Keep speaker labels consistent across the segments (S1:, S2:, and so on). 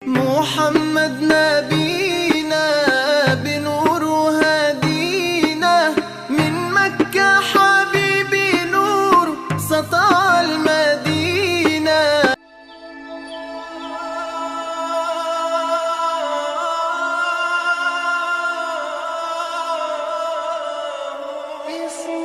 S1: محمد نبينا بنور هدينا من مكة حبيبي نور سطع المدينة. بسم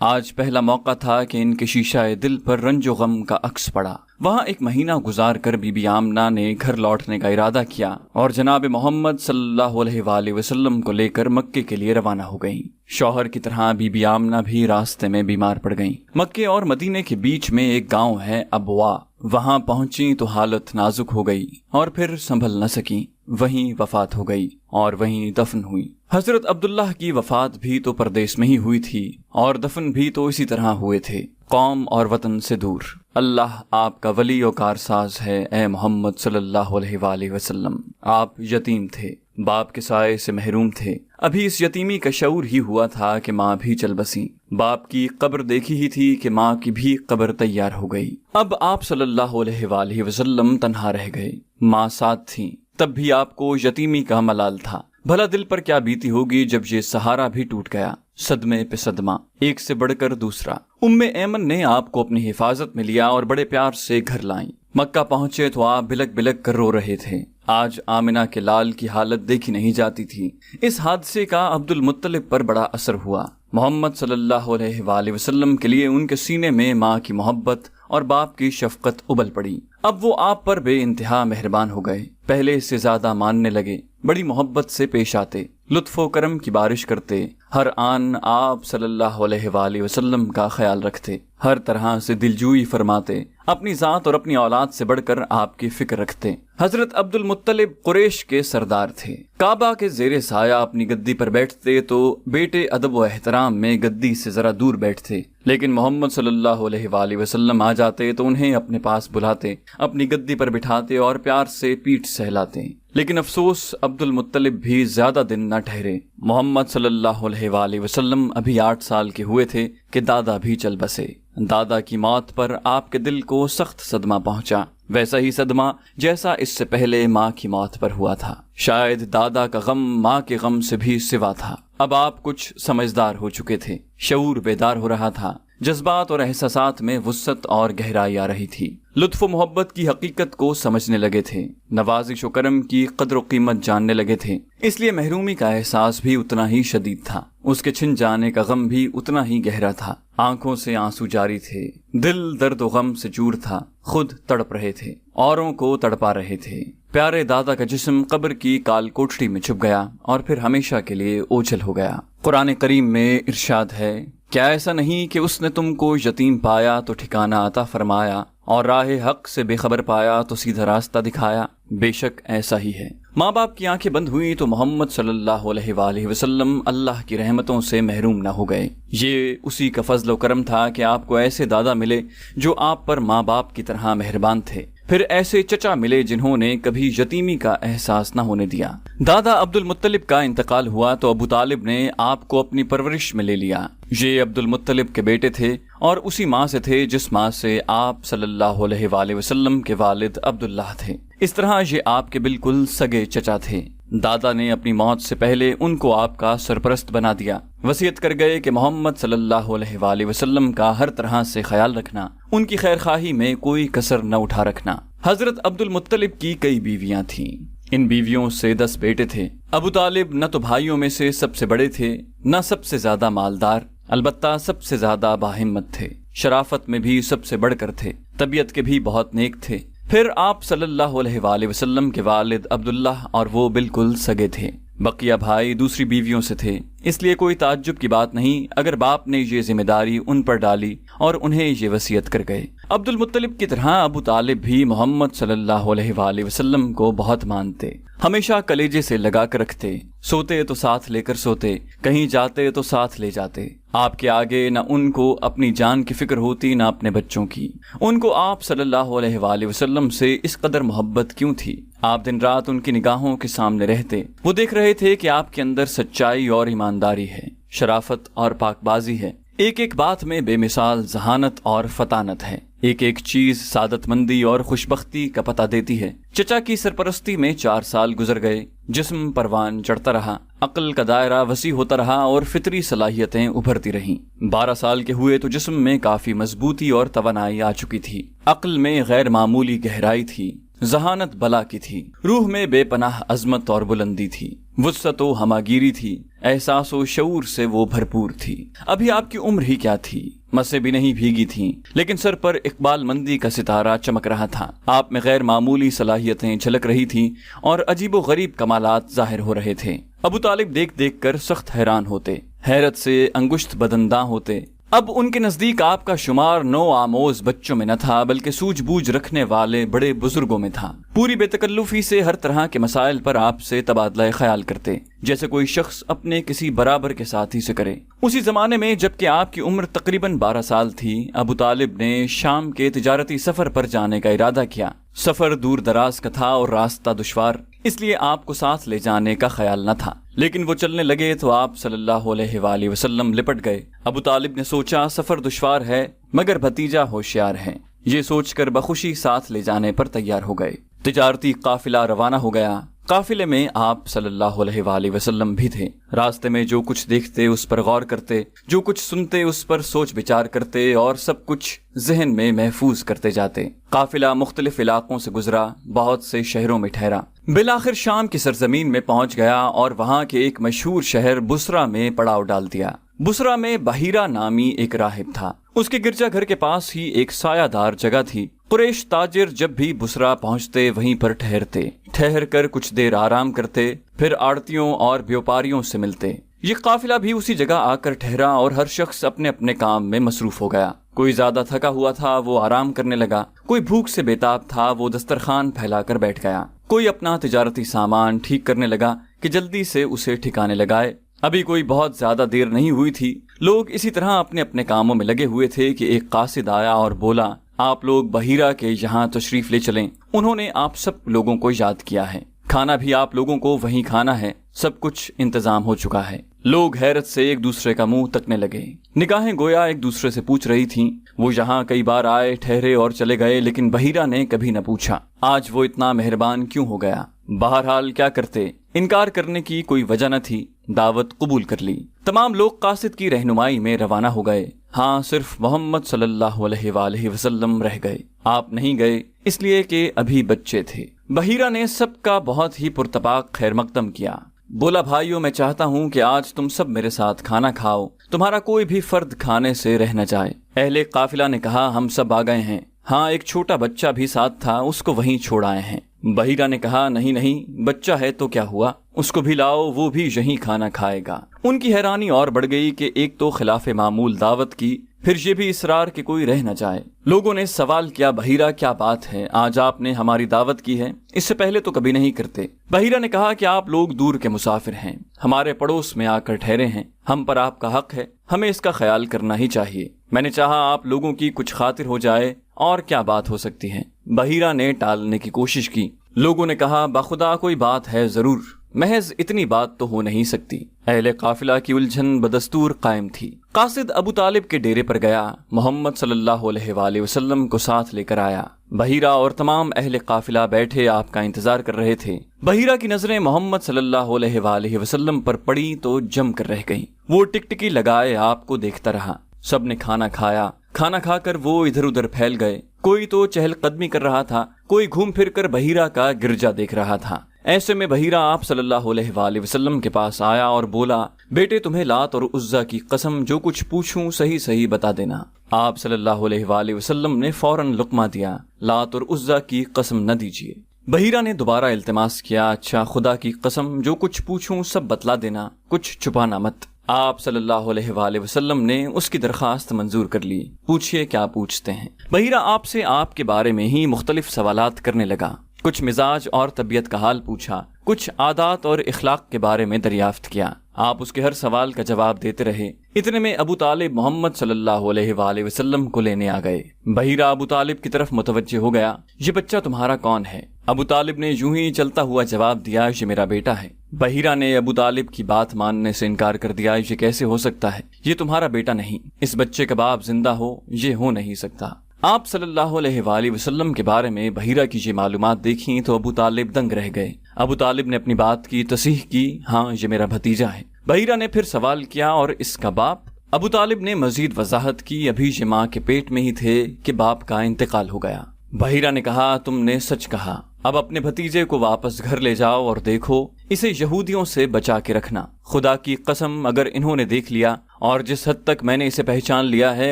S2: آج پہلا موقع تھا کہ ان کے شیشہ دل پر رنج و غم کا عکس پڑا۔ وہاں ایک مہینہ گزار کر بی بی آمنہ نے گھر لوٹنے کا ارادہ کیا اور جناب محمد صلی اللہ علیہ وآلہ وسلم کو لے کر مکے کے لیے روانہ ہو گئیں۔ شوہر کی طرح بی بی آمنہ بھی راستے میں بیمار پڑ گئیں۔ مکے اور مدینے کے بیچ میں ایک گاؤں ہے ابوا، وہاں پہنچی تو حالت نازک ہو گئی اور پھر سنبھل نہ سکیں، وہیں وفات ہو گئی اور وہیں دفن ہوئی۔ حضرت عبداللہ کی وفات بھی تو پردیس میں ہی ہوئی تھی اور دفن بھی تو اسی طرح ہوئے تھے، قوم اور وطن سے دور۔ اللہ آپ کا ولی و کارساز ہے اے محمد صلی اللہ علیہ وآلہ وسلم۔ آپ یتیم تھے، باپ کے سائے سے محروم تھے، ابھی اس یتیمی کا شعور ہی ہوا تھا کہ ماں بھی چل بسیں۔ باپ کی قبر دیکھی ہی تھی کہ ماں کی بھی قبر تیار ہو گئی۔ اب آپ صلی اللہ علیہ وآلہ وسلم تنہا رہ گئے، ماں ساتھ تھیں، تب بھی آپ کو یتیمی کا ملال تھا۔ بھلا دل پر کیا بیتی ہوگی جب یہ سہارا بھی ٹوٹ گیا، صدمے پہ صدمہ، ایک سے بڑھ کر دوسرا۔ ام ایمن نے آپ کو اپنی حفاظت میں لیا اور بڑے پیار سے گھر لائیں۔ مکہ پہنچے تو آپ بلک بلک کر رو رہے تھے۔ آج آمنہ کے لال کی حالت دیکھی نہیں جاتی تھی۔ اس حادثے کا عبد المطلب پر بڑا اثر ہوا۔ محمد صلی اللہ علیہ وآلہ وسلم کے لیے ان کے سینے میں ماں کی محبت اور باپ کی شفقت ابل پڑی۔ اب وہ آپ پر بے انتہا مہربان ہو گئے، پہلے سے زیادہ ماننے لگے، بڑی محبت سے پیش آتے، لطف و کرم کی بارش کرتے، ہر آن آپ صلی اللہ علیہ وآلہ وسلم کا خیال رکھتے، ہر طرح سے دلجوئی فرماتے، اپنی ذات اور اپنی اولاد سے بڑھ کر آپ کی فکر رکھتے۔ حضرت عبد المطلب قریش کے سردار تھے۔ کعبہ کے زیر سایہ اپنی گدی پر بیٹھتے تو بیٹے ادب و احترام میں گدی سے ذرا دور بیٹھتے، لیکن محمد صلی اللہ علیہ وآلہ وسلم آ جاتے تو انہیں اپنے پاس بلاتے، اپنی گدی پر بٹھاتے اور پیار سے پیٹھ سہلاتے۔ لیکن افسوس عبد المطلب بھی زیادہ دن نہ ٹھہرے۔ محمد صلی اللہ علیہ وآلہ وسلم ابھی 8 سال کے ہوئے تھے کہ دادا بھی چل بسے۔ دادا کی موت پر آپ کے دل کو سخت صدمہ پہنچا، ویسا ہی صدمہ جیسا اس سے پہلے ماں کی موت پر ہوا تھا۔ شاید دادا کا غم ماں کے غم سے بھی سوا تھا۔ اب آپ کچھ سمجھدار ہو چکے تھے، شعور بیدار ہو رہا تھا، جذبات اور احساسات میں وسعت اور گہرائی آ رہی تھی، لطف و محبت کی حقیقت کو سمجھنے لگے تھے، نوازش و کرم کی قدر و قیمت جاننے لگے تھے۔ اس لیے محرومی کا احساس بھی اتنا ہی شدید تھا، اس کے چھن جانے کا غم بھی اتنا ہی گہرا تھا۔ آنکھوں سے آنسو جاری تھے، دل درد و غم سے چور تھا، خود تڑپ رہے تھے، اوروں کو تڑپا رہے تھے۔ پیارے دادا کا جسم قبر کی کال کوٹڑی میں چھپ گیا اور پھر ہمیشہ کے لیے اوجھل ہو گیا۔ قرآن کریم میں ارشاد ہے، کیا ایسا نہیں کہ اس نے تم کو یتیم پایا تو ٹھکانہ عطا فرمایا اور راہ حق سے بے خبر پایا تو سیدھا راستہ دکھایا؟ بے شک ایسا ہی ہے۔ ماں باپ کی آنکھیں بند ہوئی تو محمد صلی اللہ علیہ وآلہ وسلم اللہ کی رحمتوں سے محروم نہ ہو گئے۔ یہ اسی کا فضل و کرم تھا کہ آپ کو ایسے دادا ملے جو آپ پر ماں باپ کی طرح مہربان تھے، پھر ایسے چچا ملے جنہوں نے کبھی یتیمی کا احساس نہ ہونے دیا۔ دادا عبد المطلب کا انتقال ہوا تو ابو طالب نے آپ کو اپنی پرورش میں لے لیا۔ یہ عبد المطلب کے بیٹے تھے اور اسی ماں سے تھے جس ماں سے آپ صلی اللہ علیہ وآلہ وسلم کے والد عبداللہ تھے۔ اس طرح یہ آپ کے بالکل سگے چچا تھے۔ دادا نے اپنی موت سے پہلے ان کو آپ کا سرپرست بنا دیا، وصیت کر گئے کہ محمد صلی اللہ علیہ وآلہ وسلم کا ہر طرح سے خیال رکھنا، ان کی خیر خواہی میں کوئی کسر نہ اٹھا رکھنا۔ حضرت عبد المطلب کی کئی بیویاں تھیں، ان بیویوں سے 10 بیٹے تھے۔ ابو طالب نہ تو بھائیوں میں سے سب سے بڑے تھے، نہ سب سے زیادہ مالدار، البتہ سب سے زیادہ باہمت تھے، شرافت میں بھی سب سے بڑھ کر تھے، طبیعت کے بھی بہت نیک تھے۔ پھر آپ صلی اللہ علیہ وآلہ وسلم کے والد عبداللہ اور وہ بالکل سگے تھے۔ بقیہ بھائی دوسری بیویوں سے تھے، اس لیے کوئی تعجب کی بات نہیں اگر باپ نے یہ ذمہ داری ان پر ڈالی اور انہیں یہ وصیت کر گئے۔ عبد المطلب کی طرح ابو طالب بھی محمد صلی اللہ علیہ وآلہ وسلم کو بہت مانتے، ہمیشہ کلیجے سے لگا کر رکھتے، سوتے تو ساتھ لے کر سوتے، کہیں جاتے تو ساتھ لے جاتے۔ آپ کے آگے نہ ان کو اپنی جان کی فکر ہوتی نہ اپنے بچوں کی۔ ان کو آپ صلی اللہ علیہ وآلہ وسلم سے اس قدر محبت کیوں تھی؟ آپ دن رات ان کی نگاہوں کے سامنے رہتے، وہ دیکھ رہے تھے کہ آپ کے اندر سچائی اور ایمانداری ہے، شرافت اور پاک بازی ہے، ایک ایک بات میں بے مثال ذہانت اور فطانت ہے، ایک ایک چیز سعادت مندی اور خوشبختی کا پتہ دیتی ہے۔ چچا کی سرپرستی میں 4 سال گزر گئے، جسم پروان چڑھتا رہا، عقل کا دائرہ وسیع ہوتا رہا اور فطری صلاحیتیں ابھرتی رہیں۔ 12 سال کے ہوئے تو جسم میں کافی مضبوطی اور توانائی آ چکی تھی، عقل میں غیر معمولی گہرائی تھی، ذہانت بلا کی تھی، روح میں بے پناہ عظمت اور بلندی تھی، وسعت و ہماگیری تھی، احساس و شعور سے وہ بھرپور تھی۔ ابھی آپ کی عمر ہی کیا تھی، مسیں بھی نہیں بھیگی تھیں، لیکن سر پر اقبال مندی کا ستارہ چمک رہا تھا۔ آپ میں غیر معمولی صلاحیتیں جھلک رہی تھیں اور عجیب و غریب کمالات ظاہر ہو رہے تھے۔ ابو طالب دیکھ دیکھ کر سخت حیران ہوتے، حیرت سے انگشت بدنداں ہوتے۔ اب ان کے نزدیک آپ کا شمار نو آموز بچوں میں نہ تھا، بلکہ سوجھ بوجھ رکھنے والے بڑے بزرگوں میں تھا۔ پوری بے تکلفی سے ہر طرح کے مسائل پر آپ سے تبادلہ خیال کرتے، جیسے کوئی شخص اپنے کسی برابر کے ساتھی سے کرے۔ اسی زمانے میں جبکہ آپ کی عمر تقریباً 12 سال تھی، ابو طالب نے شام کے تجارتی سفر پر جانے کا ارادہ کیا۔ سفر دور دراز کا تھا اور راستہ دشوار، اس لیے آپ کو ساتھ لے جانے کا خیال نہ تھا، لیکن وہ چلنے لگے تو آپ صلی اللہ علیہ وآلہ وسلم لپٹ گئے۔ ابو طالب نے سوچا سفر دشوار ہے مگر بھتیجا ہوشیار ہے، یہ سوچ کر بخوشی ساتھ لے جانے پر تیار ہو گئے۔ تجارتی قافلہ روانہ ہو گیا۔ قافلے میں آپ صلی اللہ علیہ وآلہ وسلم بھی تھے۔ راستے میں جو کچھ دیکھتے اس پر غور کرتے، جو کچھ سنتے اس پر سوچ بچار کرتے اور سب کچھ ذہن میں محفوظ کرتے جاتے۔ قافلہ مختلف علاقوں سے گزرا، بہت سے شہروں میں ٹھہرا، بالآخر شام کی سرزمین میں پہنچ گیا اور وہاں کے ایک مشہور شہر بصرہ میں پڑاؤ ڈال دیا۔ بصرہ میں بحیرہ نامی ایک راہب تھا، اس کے گرجا گھر کے پاس ہی ایک سایہ دار جگہ تھی۔ قریش تاجر جب بھی بصرہ پہنچتے وہیں پر ٹھہرتے، ٹھہر کر کچھ دیر آرام کرتے، پھر آڑتیوں اور بیوپاریوں سے ملتے۔ یہ قافلہ بھی اسی جگہ آ کر ٹھہرا اور ہر شخص اپنے اپنے کام میں مصروف ہو گیا۔ کوئی زیادہ تھکا ہوا تھا، وہ آرام کرنے لگا، کوئی بھوک سے بےتاب تھا، وہ دسترخوان پھیلا کر بیٹھ گیا، کوئی اپنا تجارتی سامان ٹھیک کرنے لگا کہ جلدی سے اسے ٹھکانے لگائے۔ ابھی کوئی بہت زیادہ دیر نہیں ہوئی تھی، لوگ اسی طرح اپنے اپنے کاموں میں لگے ہوئے تھے کہ ایک قاصد آیا اور بولا، آپ لوگ بحیرہ کے یہاں تشریف لے چلیں، انہوں نے آپ سب لوگوں کو یاد کیا ہے، کھانا بھی آپ لوگوں کو وہیں کھانا ہے، سب کچھ انتظام ہو چکا ہے۔ لوگ حیرت سے ایک دوسرے کا منہ تکنے لگے، نگاہیں گویا ایک دوسرے سے پوچھ رہی تھیں۔ وہ یہاں کئی بار آئے، ٹھہرے اور چلے گئے، لیکن بحیرہ نے کبھی نہ پوچھا آج وہ اتنا مہربان کیوں ہو گیا۔ بہرحال کیا کرتے، انکار کرنے کی کوئی وجہ نہ تھی، دعوت قبول کر لی۔ تمام لوگ قاصد کی رہنمائی میں روانہ ہو گئے، ہاں صرف محمد صلی اللہ علیہ وآلہ وسلم رہ گئے۔ آپ نہیں گئے اس لیے کہ ابھی بچے تھے۔ بحیرہ نے سب کا بہت ہی پرتپاک خیر مقدم کیا، بولا، بھائیوں میں چاہتا ہوں کہ آج تم سب میرے ساتھ کھانا کھاؤ، تمہارا کوئی بھی فرد کھانے سے رہ نہ جائے۔ اہل قافلہ نے کہا، ہم سب آ گئے ہیں، ہاں ایک چھوٹا بچہ بھی ساتھ تھا، اس کو وہیں چھوڑ آئے ہیں۔ بحیرہ نے کہا، نہیں نہیں، بچہ ہے تو کیا ہوا، اس کو بھی لاؤ، وہ بھی یہیں کھانا کھائے گا۔ ان کی حیرانی اور بڑھ گئی کہ ایک تو خلاف معمول دعوت کی، پھر یہ بھی اصرار کہ کوئی رہ نہ جائے۔ لوگوں نے سوال کیا، بحیرہ کیا بات ہے، آج آپ نے ہماری دعوت کی ہے، اس سے پہلے تو کبھی نہیں کرتے۔ بحیرہ نے کہا کہ آپ لوگ دور کے مسافر ہیں، ہمارے پڑوس میں آ کر ٹھہرے ہیں، ہم پر آپ کا حق ہے، ہمیں اس کا خیال کرنا ہی چاہیے۔ میں نے چاہا آپ لوگوں کی کچھ خاطر ہو جائے، اور کیا بات ہو سکتی ہے۔ بحیرہ نے ٹالنے کی کوشش کی۔ لوگوں نے کہا، بخدا کوئی بات ہے ضرور، محض اتنی بات تو ہو نہیں سکتی۔ اہل قافلہ کی الجھن بدستور قائم تھی۔ قاصد ابو طالب کے ڈیرے پر گیا، محمد صلی اللہ علیہ وآلہ وسلم کو ساتھ لے کر آیا۔ بحیرہ اور تمام اہل قافلہ بیٹھے آپ کا انتظار کر رہے تھے۔ بحیرہ کی نظریں محمد صلی اللہ علیہ وآلہ وسلم پر پڑی تو جم کر رہ گئیں۔ وہ ٹکٹکی لگائے آپ کو دیکھتا رہا۔ سب نے کھانا کھایا، کھانا کھا کر وہ ادھر ادھر پھیل گئے، کوئی تو چہل قدمی کر رہا تھا، کوئی گھوم پھر کر بحیرہ کا گرجا دیکھ رہا تھا۔ ایسے میں بحیرہ آپ صلی اللہ علیہ وآلہ وسلم کے پاس آیا اور بولا، بیٹے تمہیں لات اور عزا کی قسم جو کچھ پوچھوں صحیح صحیح بتا دینا۔ آپ صلی اللہ علیہ وآلہ وسلم نے فوراً لقمہ دیا، لات اور عزا کی قسم نہ دیجیے۔ بحیرہ نے دوبارہ التماس کیا، اچھا خدا کی قسم جو کچھ پوچھوں سب بتلا دینا، کچھ چھپانا مت۔ آپ صلی اللہ علیہ وآلہ وسلم نے اس کی درخواست منظور کر لی۔ پوچھئے کیا پوچھتے ہیں۔ بحیرہ آپ سے آپ کے بارے میں ہی مختلف سوالات کرنے لگا، کچھ مزاج اور طبیعت کا حال پوچھا، کچھ عادات اور اخلاق کے بارے میں دریافت کیا۔ آپ اس کے ہر سوال کا جواب دیتے رہے۔ اتنے میں ابو طالب محمد صلی اللہ علیہ وآلہ وسلم کو لینے آ گئے۔ بحیرہ ابو طالب کی طرف متوجہ ہو گیا، یہ بچہ تمہارا کون ہے؟ ابو طالب نے یوں ہی چلتا ہوا جواب دیا، یہ میرا بیٹا ہے۔ بحیرہ نے ابو طالب کی بات ماننے سے انکار کر دیا، یہ کیسے ہو سکتا ہے، یہ تمہارا بیٹا نہیں، اس بچے کا باپ زندہ ہو، یہ ہو نہیں سکتا۔ آپ صلی اللہ علیہ وآلہ وسلم کے بارے میں بحیرہ کی یہ معلومات دیکھیں تو ابو طالب دنگ رہ گئے۔ ابو طالب نے اپنی بات کی تصحیح کی، ہاں یہ میرا بھتیجا ہے۔ بحیرہ نے پھر سوال کیا، اور اس کا باپ؟ ابو طالب نے مزید وضاحت کی، ابھی یہ ماں کے پیٹ میں ہی تھے کہ باپ کا انتقال ہو گیا۔ بحیرہ نے کہا، تم نے سچ کہا، اب اپنے بھتیجے کو واپس گھر لے جاؤ اور دیکھو اسے یہودیوں سے بچا کے رکھنا۔ خدا کی قسم اگر انہوں نے دیکھ لیا اور جس حد تک میں نے اسے پہچان لیا ہے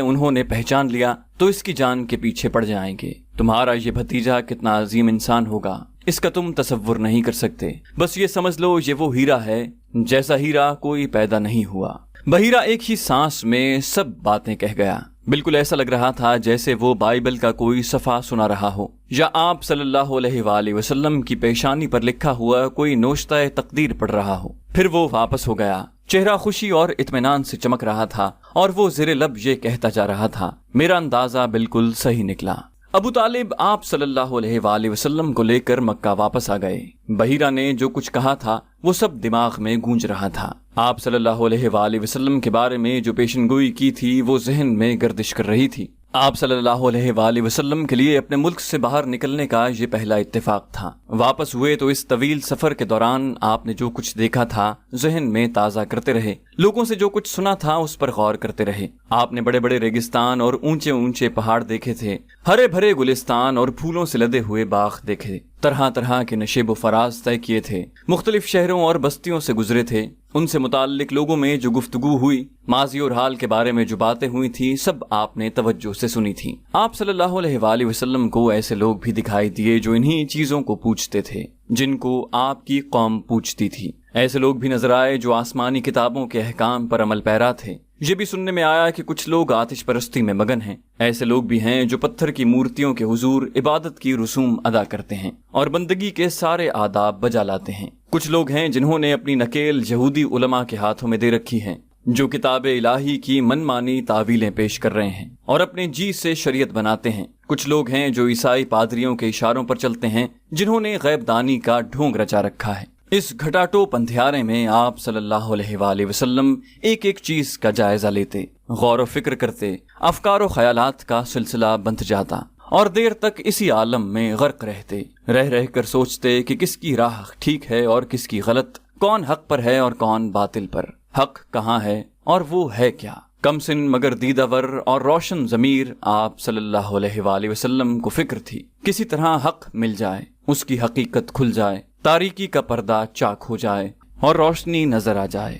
S2: انہوں نے پہچان لیا تو اس کی جان کے پیچھے پڑ جائیں گے۔ تمہارا یہ بھتیجا کتنا عظیم انسان ہوگا اس کا تم تصور نہیں کر سکتے۔ بس یہ سمجھ لو یہ وہ ہیرا ہے جیسا ہیرا کوئی پیدا نہیں ہوا۔ بحیرہ ایک ہی سانس میں سب باتیں کہہ گیا۔ بالکل ایسا لگ رہا تھا جیسے وہ بائبل کا کوئی صفحہ سنا رہا ہو یا آپ صلی اللہ علیہ وآلہ وسلم کی پیشانی پر لکھا ہوا کوئی نوشتہ تقدیر پڑھ رہا ہو۔ پھر وہ واپس ہو گیا۔ چہرہ خوشی اور اطمینان سے چمک رہا تھا اور وہ زیر لب یہ کہتا جا رہا تھا، میرا اندازہ بالکل صحیح نکلا۔ ابو طالب آپ صلی اللہ علیہ وآلہ وسلم کو لے کر مکہ واپس آ گئے۔ بحیرہ نے جو کچھ کہا تھا وہ سب دماغ میں گونج رہا تھا۔ آپ صلی اللہ علیہ وآلہ وسلم کے بارے میں جو پیشن گوئی کی تھی وہ ذہن میں گردش کر رہی تھی۔ آپ صلی اللہ علیہ وآلہ وسلم کے لیے اپنے ملک سے باہر نکلنے کا یہ پہلا اتفاق تھا۔ واپس ہوئے تو اس طویل سفر کے دوران آپ نے جو کچھ دیکھا تھا ذہن میں تازہ کرتے رہے، لوگوں سے جو کچھ سنا تھا اس پر غور کرتے رہے۔ آپ نے بڑے بڑے ریگستان اور اونچے اونچے پہاڑ دیکھے تھے، ہرے بھرے گلستان اور پھولوں سے لدے ہوئے باغ دیکھے، طرح طرح کے نشیب و فراز طے کیے تھے، مختلف شہروں اور بستیوں سے گزرے تھے، ان سے متعلق لوگوں میں جو گفتگو ہوئی، ماضی اور حال کے بارے میں جو باتیں ہوئی تھی، سب آپ نے توجہ سے سنی تھی۔ آپ صلی اللہ علیہ وآلہ وسلم کو ایسے لوگ بھی دکھائی دیے جو انہی چیزوں کو پوچھتے تھے جن کو آپ کی قوم پوچھتی تھی۔ ایسے لوگ بھی نظر آئے جو آسمانی کتابوں کے احکام پر عمل پیرا تھے۔ یہ بھی سننے میں آیا کہ کچھ لوگ آتش پرستی میں مگن ہیں۔ ایسے لوگ بھی ہیں جو پتھر کی مورتیوں کے حضور عبادت کی رسوم ادا کرتے ہیں اور بندگی کے سارے آداب بجا لاتے ہیں۔ کچھ لوگ ہیں جنہوں نے اپنی نکیل یہودی علماء کے ہاتھوں میں دے رکھی ہے، جو کتاب الہی کی من مانی تعویلیں پیش کر رہے ہیں اور اپنے جی سے شریعت بناتے ہیں۔ کچھ لوگ ہیں جو عیسائی پادریوں کے اشاروں پر چلتے ہیں، جنہوں نے غیب دانی کا ڈھونگ رچا رکھا ہے۔ اس گھٹاٹوپ اندھیارے میں آپ صلی اللہ علیہ وآلہ وسلم ایک ایک چیز کا جائزہ لیتے، غور و فکر کرتے، افکار و خیالات کا سلسلہ بندھ جاتا اور دیر تک اسی عالم میں غرق رہتے، رہ کر سوچتے کہ کس کی راہ ٹھیک ہے اور کس کی غلط، کون حق پر ہے اور کون باطل پر، حق کہاں ہے اور وہ ہے کیا۔ کم سن مگر دیدہ ور اور روشن ضمیر آپ صلی اللہ علیہ وآلہ وسلم کو فکر تھی کسی طرح حق مل جائے، اس کی حقیقت کھل جائے، تاریکی کا پردہ چاک ہو جائے اور روشنی نظر آ جائے۔